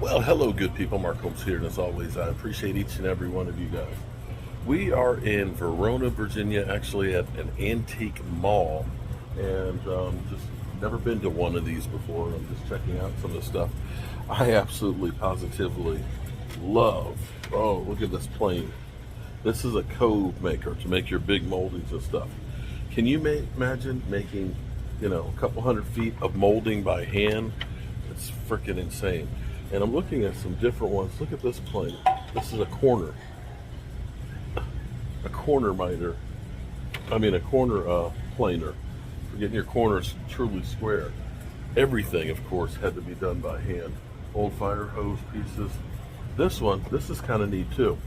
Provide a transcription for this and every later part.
Well, hello, good people. Mark Holmes here, and as always, I appreciate each and every one of you guys. We are in Verona, Virginia, actually at an antique mall, and just never been to one of these before. I'm just checking out some of the stuff. I absolutely, positively love. Oh, look at this plane. This is a cove maker to make your big moldings and stuff. Can you imagine making, a couple 100 feet of molding by hand? It's freaking insane. And I'm looking at some different ones. Look at this plane. This is a corner miter. A corner planer for getting your corners truly square. Everything, of course, had to be done by hand. Old fire hose pieces. This is kind of neat too.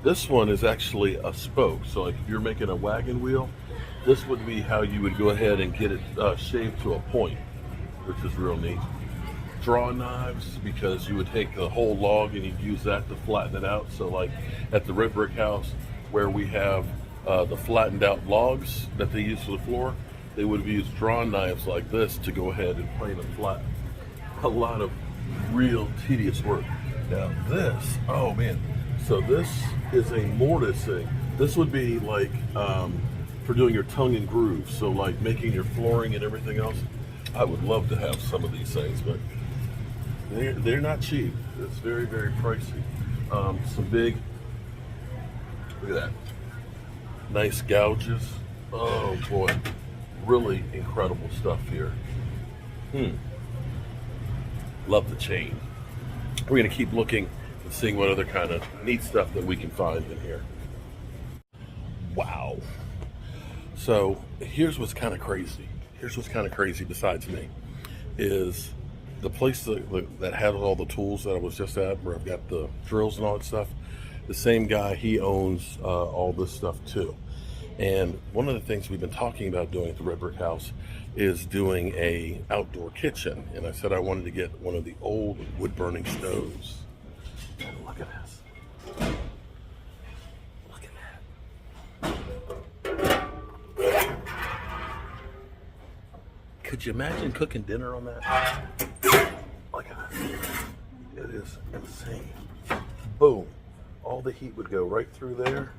This one is actually a spoke. So like if you're making a wagon wheel, this would be how you would go ahead and get it shaved to a point, which is real neat. Draw knives, because you would take the whole log and you'd use that to flatten it out. So like at the red brick house where we have the flattened out logs that they use for the floor, they would have used drawn knives like this to go ahead and plane them flat. A lot of real tedious work. Now this, oh man, so this is a mortise thing. This would be like for doing your tongue and groove. So like making your flooring and everything else. I would love to have some of these things, but they're not cheap. It's very, very pricey. Some big, look at that, nice gouges. Oh boy, really incredible stuff here. Love the chain. We're gonna keep looking and seeing what other kind of neat stuff that we can find in here. Wow. So here's what's kind of crazy. Besides me, is the place that had all the tools that I was just at, where I've got the drills and all that stuff. The same guy, he owns all this stuff too. And one of the things we've been talking about doing at the Red Brick House is doing a outdoor kitchen. And I said I wanted to get one of the old wood burning stoves. And look at this. Look at that. Could you imagine cooking dinner on that? Look at that. It is insane. Boom. All the heat would go right through there.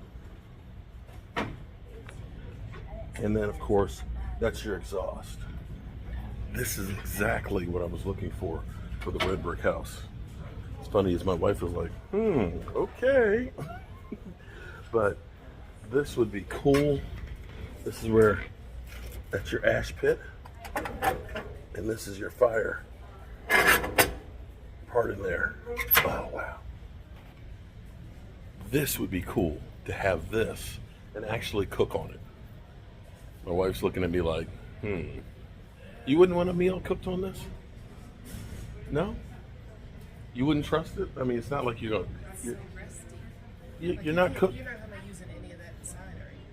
And then, of course, that's your exhaust. This is exactly what I was looking for the Red Brick House. It's funny, as my wife was like, okay. But this would be cool. This is where, that's your ash pit. And this is your fire part in there. Oh, wow. This would be cool to have this and actually cook on it. My wife's looking at me like, you wouldn't want a meal cooked on this? No? You wouldn't trust it? I mean, it's not like you don't. You're not cooking. You're not going to be using any of that inside, are you?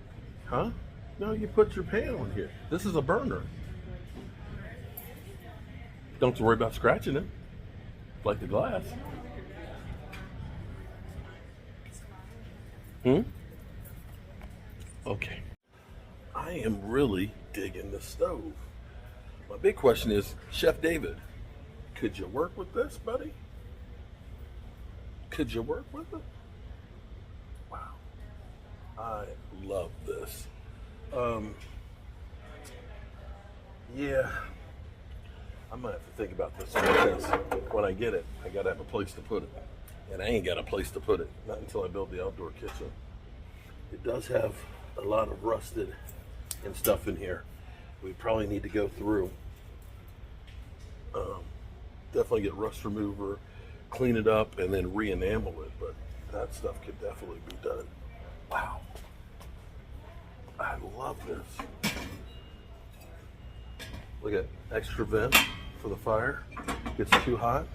Huh? No, you put your pan on here. This is a burner. Don't have to worry about scratching it, like the glass. Okay. I am really digging the stove. My big question is, Chef David, could you work with this, buddy? Could you work with it? Wow. I love this. Yeah. I might have to think about this because when I get it, I gotta have a place to put it. And I ain't got a place to put it, not until I build the outdoor kitchen. It does have a lot of rusted and stuff in here. We probably need to go through, definitely get rust remover, clean it up, and then re-enamel it, but that stuff could definitely be done. Wow. I love this. Look at extra vent for the fire. Gets too hot.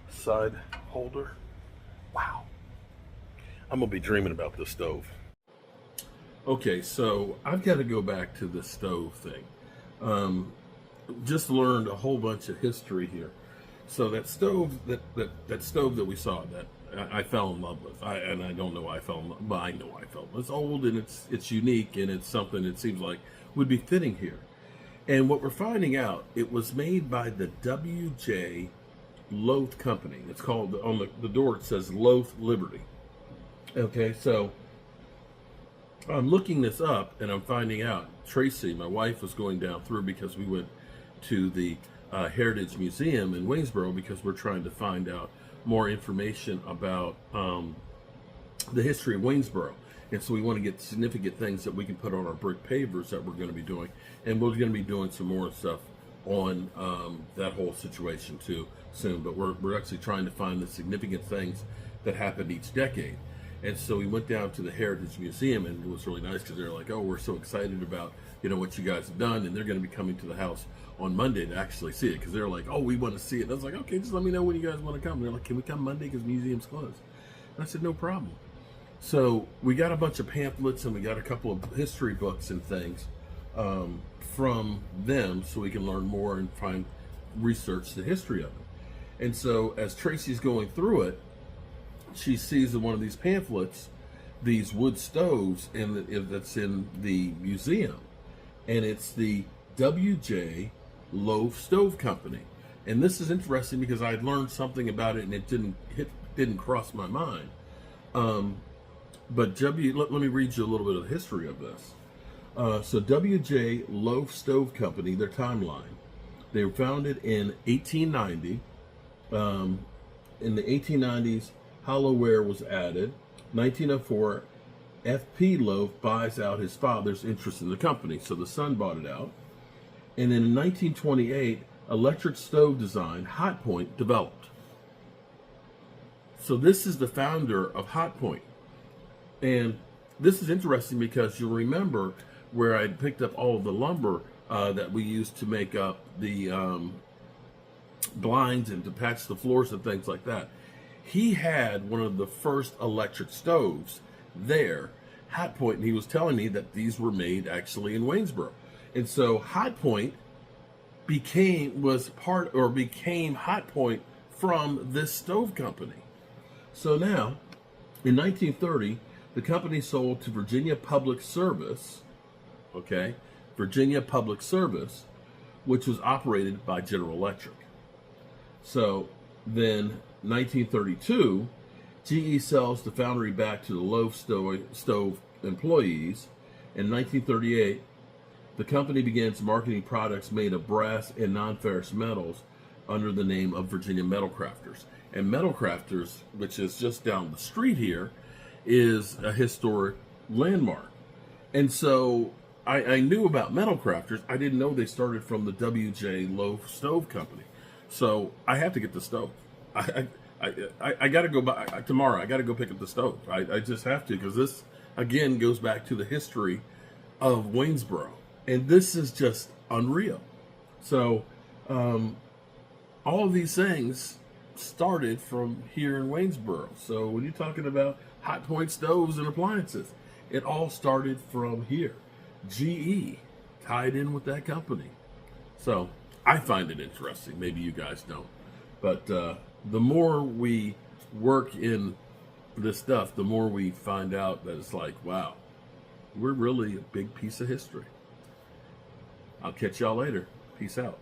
Side holder. Wow. I'm gonna be dreaming about this stove. Okay, so I've got to go back to the stove thing. Just learned a whole bunch of history here. So that stove, that stove that we saw, that I fell in love with. And I don't know why I fell in love, but I know I fell in love. It's old and it's unique, and it's something that seems like would be fitting here. And what we're finding out, it was made by the W.J. Loath Company. It's called, on the door it says Loath Liberty. Okay, so I'm looking this up and I'm finding out. Tracy, my wife, was going down through because we went to the Heritage Museum in Waynesboro because we're trying to find out more information about the history of Waynesboro. And so we want to get significant things that we can put on our brick pavers that we're going to be doing. And we're going to be doing some more stuff on that whole situation too soon. But we're actually trying to find the significant things that happened each decade. And so we went down to the Heritage Museum, and it was really nice because they're like, oh, we're so excited about, what you guys have done. And they're going to be coming to the house on Monday to actually see it because they're like, oh, we want to see it. And I was like, okay, just let me know when you guys want to come. And they're like, can we come Monday because the museum's closed? And I said, no problem. So we got a bunch of pamphlets and we got a couple of history books and things from them so we can learn more and research the history of it. And so as Tracy's going through it, she sees in one of these pamphlets these wood stoves that's in the museum. And it's the W.J. Loath Stove Company. And this is interesting because I had learned something about it and it didn't cross my mind. But let me read you a little bit of the history of this. So W.J. Loath Stove Company, their timeline. They were founded in 1890. In the 1890s, hollowware was added. 1904, F.P. Loath buys out his father's interest in the company, so the son bought it out. And then in 1928, electric stove design, Hot Point, developed. So this is the founder of Hot Point. And this is interesting because you'll remember where I picked up all of the lumber that we used to make up the blinds and to patch the floors and things like that. He had one of the first electric stoves there, Hot Point, and he was telling me that these were made actually in Waynesboro. And so Hot Point became Hot Point from this stove company. So now, in 1930, the company sold to Virginia Public Service, Virginia Public Service, which was operated by General Electric. So then, 1932, GE sells the foundry back to the Loath Stove employees. In 1938, the company begins marketing products made of brass and non-ferrous metals under the name of Virginia Metal Crafters. And Metal Crafters, which is just down the street here, is a historic landmark. And so I knew about Metal Crafters. I didn't know they started from the W.J. Loath Stove Company. So I have to get the stove. I got to go by tomorrow. I got to go pick up the stove. I just have to because this, again, goes back to the history of Waynesboro. And this is just unreal. So all of these things started from here in Waynesboro. So when you're talking about Hot Point stoves and appliances, it all started from here. GE tied in with that company. So I find it interesting. Maybe you guys don't. But the more we work in this stuff, the more we find out that it's like, wow, we're really a big piece of history. I'll catch y'all later. Peace out.